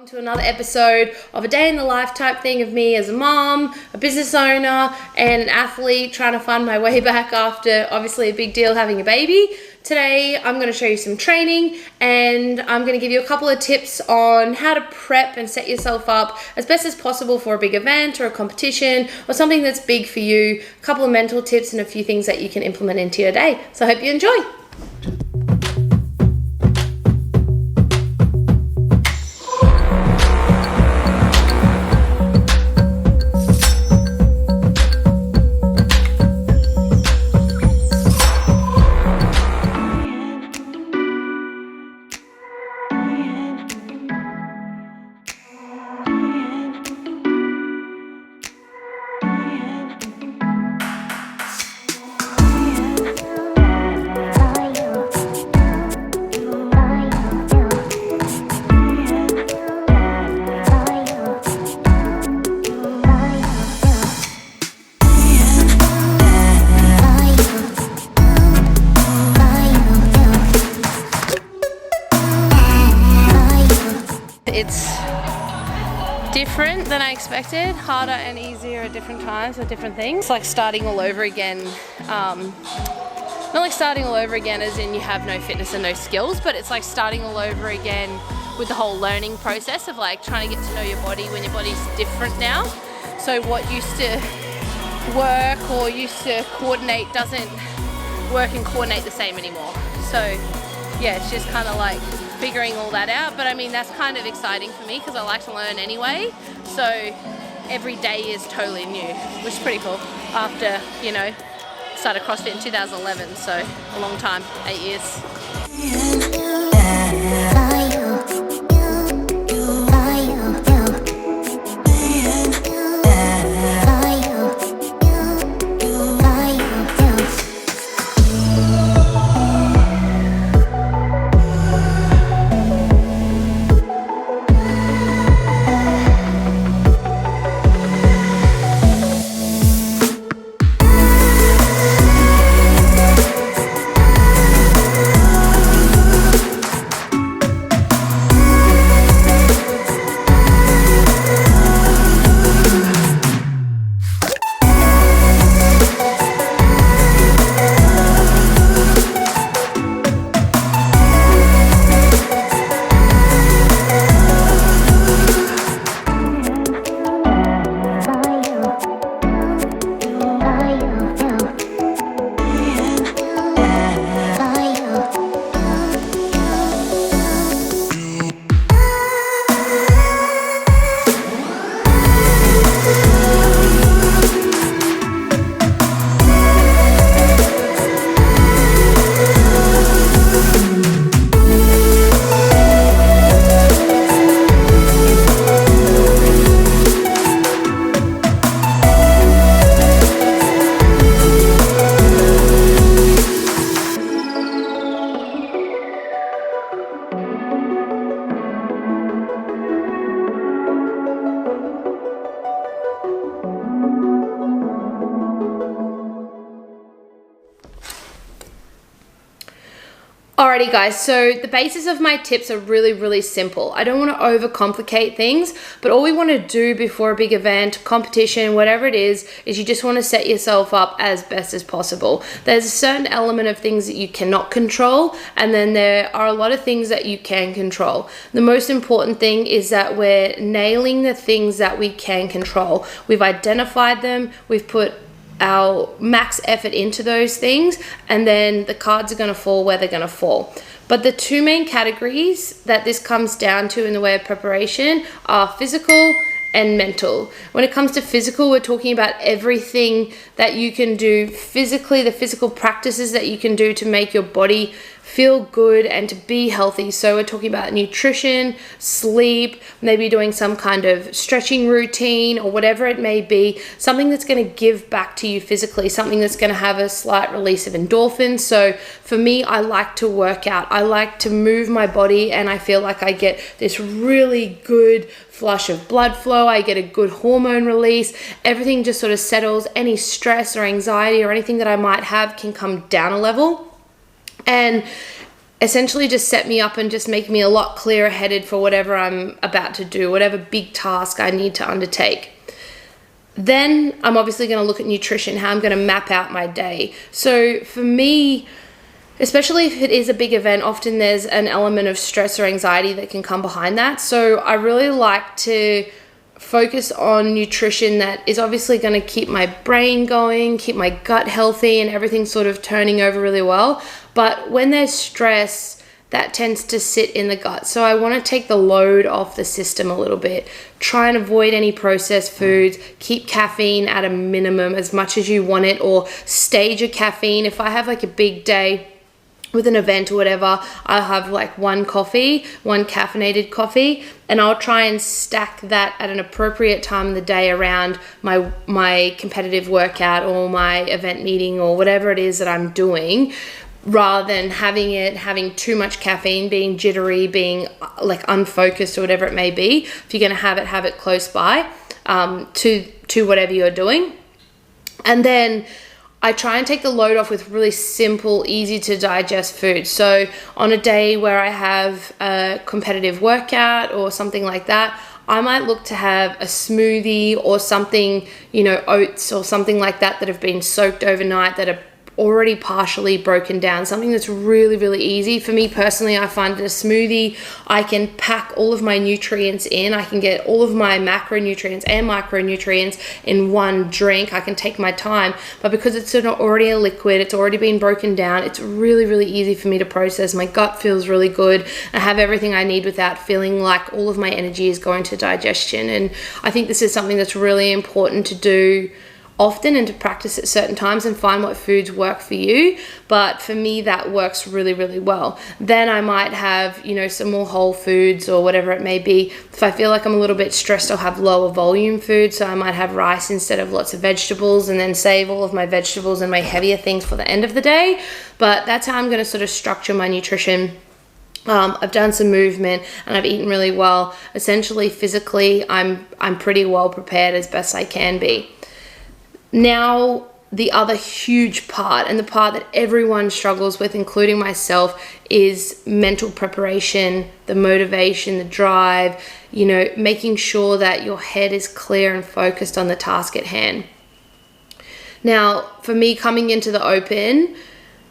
To another episode of a day in the life type thing of me as a mom, a business owner, and an athlete trying to find my way back after obviously a big deal having a baby. Today I'm going to show you some training and I'm going to give you a couple of tips on how to prep and set yourself up as best as possible for a big event or a competition or something that's big for you, a couple of mental tips and a few things that you can implement into your day. So I hope you enjoy. It's different than I expected, harder and easier at different times with different things. It's like starting all over again. Not like starting all over again as in you have no fitness and no skills, but it's like starting all over again with the whole learning process of like trying to get to know your body when your body's different now. So what used to work or used to coordinate doesn't work and coordinate the same anymore. So yeah, it's just kind of like figuring all that out, but I mean that's kind of exciting for me because I like to learn anyway, so every day is totally new, which is pretty cool after, you know, started CrossFit in 2011, so a long time, 8 years. Alrighty guys, so the basis of my tips are really simple. I don't want to overcomplicate things, but all we want to do before a big event, competition, whatever it is you just want to set yourself up as best as possible. There's a certain element of things that you cannot control, and then there are a lot of things that you can control. The most important thing is that we're nailing the things that we can control. We've identified them, we've put our max effort into those things, and then the cards are going to fall where they're going to fall. But the two main categories that this comes down to in the way of preparation are physical and mental. When it comes to physical, we're talking about everything that you can do physically, the physical practices that you can do to make your body feel good and to be healthy. So we're talking about nutrition, sleep, maybe doing some kind of stretching routine or whatever it may be, something that's going to give back to you physically, something that's going to have a slight release of endorphins. So for me, I like to work out. I like to move my body, and I feel like I get this really good flush of blood flow. I get a good hormone release. Everything just sort of settles. Any stress or anxiety or anything that I might have can come down a level. And essentially just set me up and just make me a lot clearer headed for whatever I'm about to do, whatever big task I need to undertake. Then I'm obviously going to look at nutrition, how I'm going to map out my day. So for me, especially if it is a big event, often there's an element of stress or anxiety that can come behind that. So I really like to focus on nutrition that is obviously going to keep my brain going, keep my gut healthy, and everything sort of turning over really well. But when there's stress, that tends to sit in the gut. So I want to take the load off the system a little bit. Try and avoid any processed foods. Keep caffeine at a minimum as much as you want it, or stage your caffeine. If I have like a big day with an event or whatever, I'll have like one caffeinated coffee, and I'll try and stack that at an appropriate time of the day around my competitive workout or my event meeting or whatever it is that I'm doing, rather than having too much caffeine, being jittery, being like unfocused or whatever it may be. If you're going to have it close by to whatever you're doing. And then I try and take the load off with really simple, easy to digest food. So on a day where I have a competitive workout or something like that, I might look to have a smoothie or something, oats or something like that have been soaked overnight, that are already partially broken down, something that's really, really easy. For me personally, I find that a smoothie, I can pack all of my nutrients in. I can get all of my macronutrients and micronutrients in one drink. I can take my time, but because it's already a liquid, it's already been broken down, it's really, really easy for me to process. My gut feels really good. I have everything I need without feeling like all of my energy is going to digestion. And I think this is something that's really important to do often and to practice at certain times and find what foods work for you. But for me, that works really, really well. Then I might have, some more whole foods or whatever it may be. If I feel like I'm a little bit stressed, I'll have lower volume food. So I might have rice instead of lots of vegetables, and then save all of my vegetables and my heavier things for the end of the day. But that's how I'm going to sort of structure my nutrition. I've done some movement and I've eaten really well. Essentially, physically, I'm pretty well prepared as best I can be. Now, the other huge part, and the part that everyone struggles with, including myself, is mental preparation, the motivation, the drive, making sure that your head is clear and focused on the task at hand. Now, for me, coming into the open,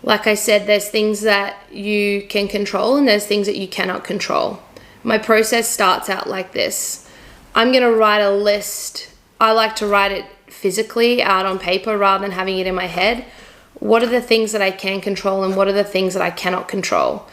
like I said, there's things that you can control and there's things that you cannot control. My process starts out like this. I'm going to write a list. I like to write it physically out on paper rather than having it in my head. What are the things that I can control and what are the things that I cannot control?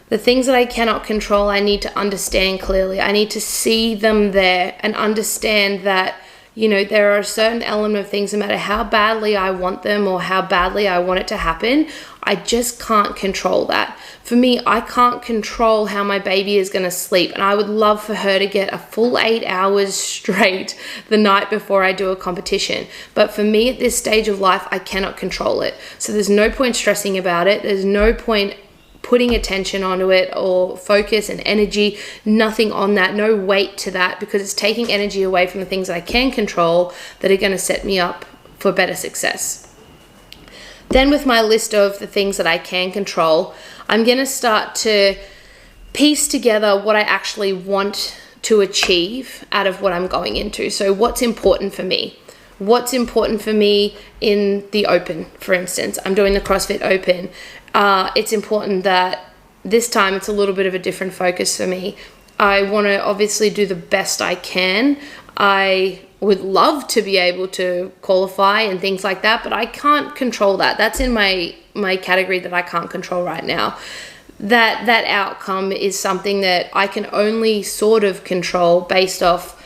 The things that I cannot control, I need to understand clearly. I need to see them there and understand that, there are a certain element of things, no matter how badly I want them or how badly I want it to happen, I just can't control that. For me, I can't control how my baby is going to sleep, and I would love for her to get a full 8 hours straight the night before I do a competition. But for me at this stage of life, I cannot control it. So there's no point stressing about it. There's no point putting attention onto it or focus and energy, nothing on that, no weight to that, because it's taking energy away from the things that I can control that are going to set me up for better success. Then with my list of the things that I can control, I'm going to start to piece together what I actually want to achieve out of what I'm going into. So what's important for me? What's important for me in the open, for instance? I'm doing the CrossFit Open. It's important that this time it's a little bit of a different focus for me. I want to obviously do the best I can. I would love to be able to qualify and things like that, but I can't control that. That's in my category that I can't control right now. That outcome is something that I can only sort of control based off,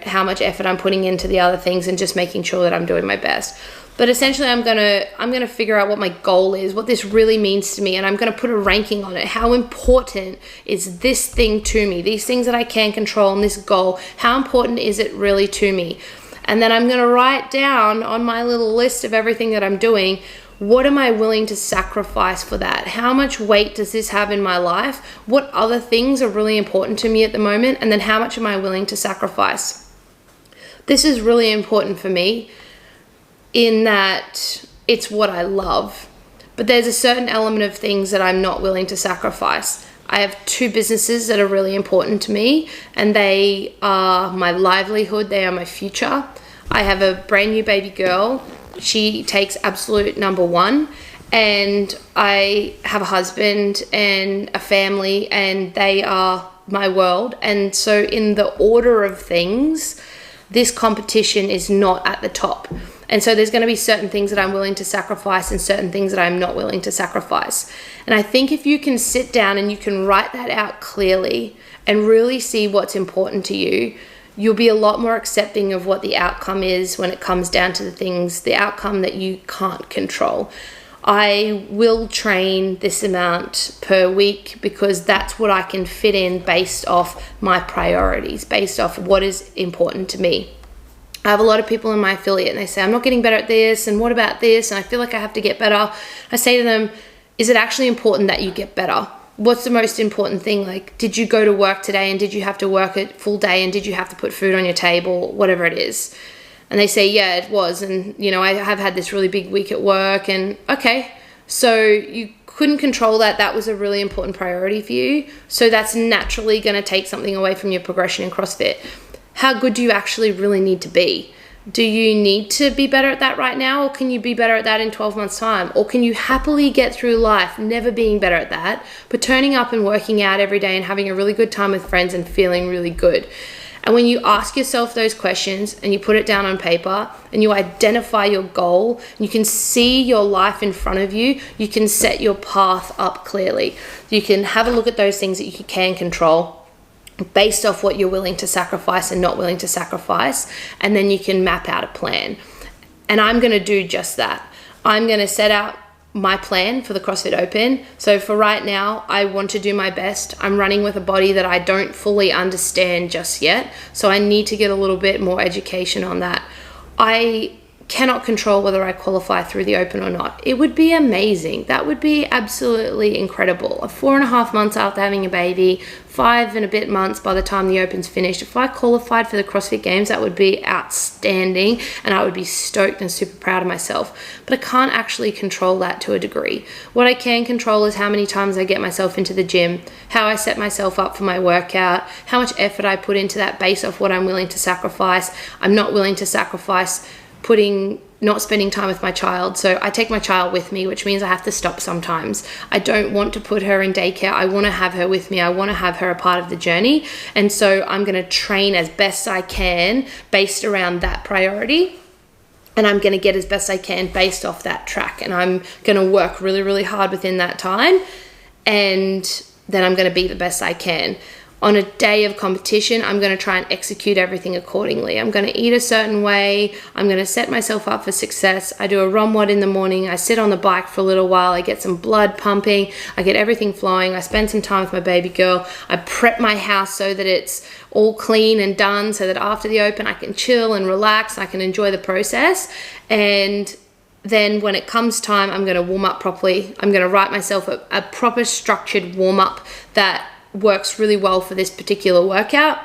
how much effort I'm putting into the other things and just making sure that I'm doing my best. But essentially, I'm gonna figure out what my goal is, what this really means to me, and I'm gonna put a ranking on it. How important is this thing to me? These things that I can control and this goal, how important is it really to me? And then I'm gonna write down on my little list of everything that I'm doing, what am I willing to sacrifice for that? How much weight does this have in my life? What other things are really important to me at the moment? And then how much am I willing to sacrifice? This is really important for me, in that it's what I love, But there's a certain element of things that I'm not willing to sacrifice. I have 2 businesses that are really important to me, and they are my livelihood, they are my future. I have a brand new baby girl. She takes absolute number 1. And I have a husband and a family, and they are my world. And so in the order of things, this competition is not at the top. And so there's going to be certain things that I'm willing to sacrifice and certain things that I'm not willing to sacrifice. And I think if you can sit down and you can write that out clearly and really see what's important to you, you'll be a lot more accepting of what the outcome is when it comes down to the outcome that you can't control. I will train this amount per week because that's what I can fit in based off my priorities, based off what is important to me. I have a lot of people in my affiliate and they say, I'm not getting better at this, and what about this? And I feel like I have to get better. I say to them, is it actually important that you get better? What's the most important thing? Like, did you go to work today and did you have to work a full day and did you have to put food on your table, whatever it is? And they say, yeah, it was. And, I have had this really big week at work. And okay, so you couldn't control that. That was a really important priority for you. So that's naturally going to take something away from your progression in CrossFit. How good do you actually really need to be? Do you need to be better at that right now? Or can you be better at that in 12 months time? Or can you happily get through life never being better at that, but turning up and working out every day and having a really good time with friends and feeling really good? And when you ask yourself those questions and you put it down on paper and you identify your goal, and you can see your life in front of you, you can set your path up clearly. You can have a look at those things that you can control based off what you're willing to sacrifice and not willing to sacrifice, and then you can map out a plan. And I'm going to do just that. I'm going to set out my plan for the CrossFit Open. So for right now, I want to do my best. I'm running with a body that I don't fully understand just yet, so I need to get a little bit more education on that. I cannot control whether I qualify through the Open or not. It would be amazing. That would be absolutely incredible. 4.5 months after having a baby, 5 and a bit months by the time the Open's finished. If I qualified for the CrossFit Games, that would be outstanding, and I would be stoked and super proud of myself. But I can't actually control that to a degree. What I can control is how many times I get myself into the gym, how I set myself up for my workout, how much effort I put into that based off what I'm willing to sacrifice. I'm not willing to sacrifice not spending time with my child. So I take my child with me, which means I have to stop sometimes. I don't want to put her in daycare. I want to have her with me. I want to have her a part of the journey. And so I'm going to train as best I can based around that priority. And I'm going to get as best I can based off that track. And I'm going to work really, really hard within that time. And then I'm going to be the best I can. On a day of competition, I'm going to try and execute everything accordingly. I'm going to eat a certain way. I'm going to set myself up for success. I do a ROMWOD in the morning. I sit on the bike for a little while. I get some blood pumping. I get everything flowing. I spend some time with my baby girl. I prep my house so that it's all clean and done, so that after the Open I can chill and relax. I can enjoy the process. And then when it comes time, I'm going to warm up properly. I'm going to write myself a proper structured warm up that works really well for this particular workout.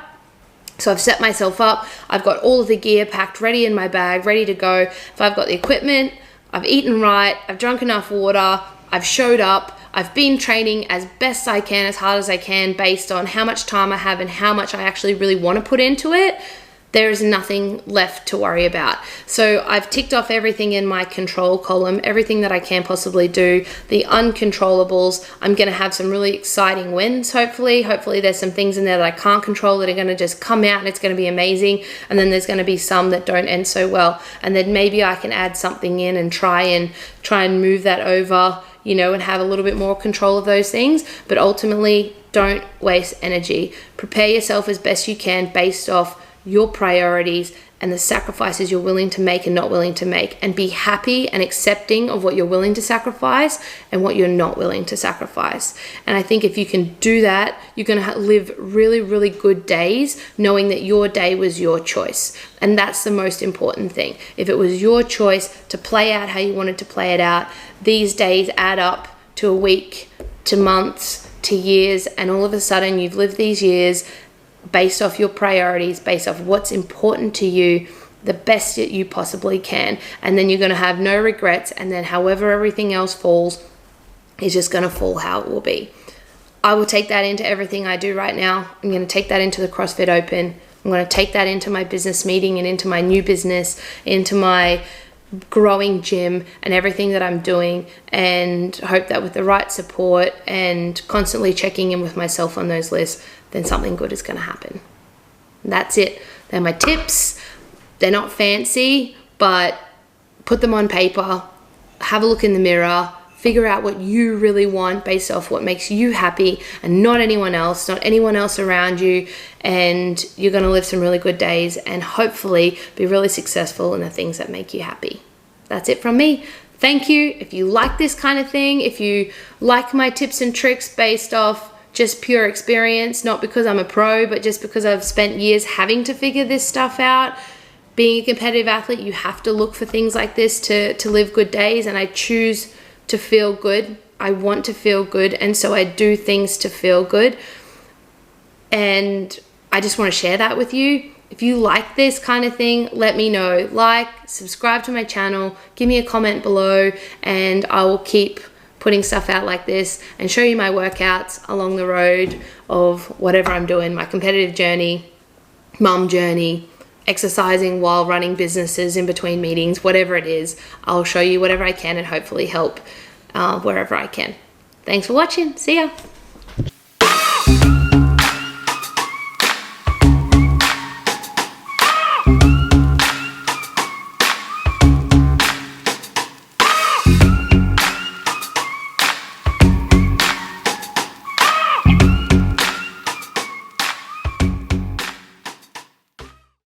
So I've set myself up. I've got all of the gear packed ready in my bag, ready to go. If I've got the equipment, I've eaten right, I've drunk enough water, I've showed up, I've been training as best I can, as hard as I can, based on how much time I have and how much I actually really want to put into it, there is nothing left to worry about. So I've ticked off everything in my control column, everything that I can possibly do. The uncontrollables, I'm going to have some really exciting wins, hopefully. Hopefully there's some things in there that I can't control that are going to just come out and it's going to be amazing. And then there's going to be some that don't end so well. And then maybe I can add something in and try and move that over, and have a little bit more control of those things. But ultimately, don't waste energy. Prepare yourself as best you can based off your priorities and the sacrifices you're willing to make and not willing to make, and be happy and accepting of what you're willing to sacrifice and what you're not willing to sacrifice. And I think if you can do that, you're going to live really, really good days knowing that your day was your choice. And that's the most important thing. If it was your choice to play out how you wanted to play it out, these days add up to a week, to months, to years, and all of a sudden you've lived these years based off your priorities, based off what's important to you, the best that you possibly can. And then you're going to have no regrets. And then however everything else falls is just going to fall how it will be. I will take that into everything I do right now. I'm going to take that into the CrossFit Open. I'm going to take that into my business meeting and into my new business, into my growing gym and everything that I'm doing, and hope that with the right support and constantly checking in with myself on those lists, then something good is going to happen. And that's it. They're my tips. They're not fancy, but put them on paper, have a look in the mirror, figure out what you really want based off what makes you happy and not anyone else around you, and you're going to live some really good days and hopefully be really successful in the things that make you happy. That's it from me. Thank you. If you like this kind of thing, if you like my tips and tricks based off just pure experience, not because I'm a pro, but just because I've spent years having to figure this stuff out. Being a competitive athlete, you have to look for things like this to live good days, and I choose to feel good. I want to feel good, and so I do things to feel good. And I just want to share that with you. If you like this kind of thing, let me know. Like, subscribe to my channel, give me a comment below, and I will keep putting stuff out like this and show you my workouts along the road of whatever I'm doing, my competitive journey, mum journey, exercising while running businesses in between meetings, whatever it is. I'll show you whatever I can and hopefully help wherever I can. Thanks for watching. See ya.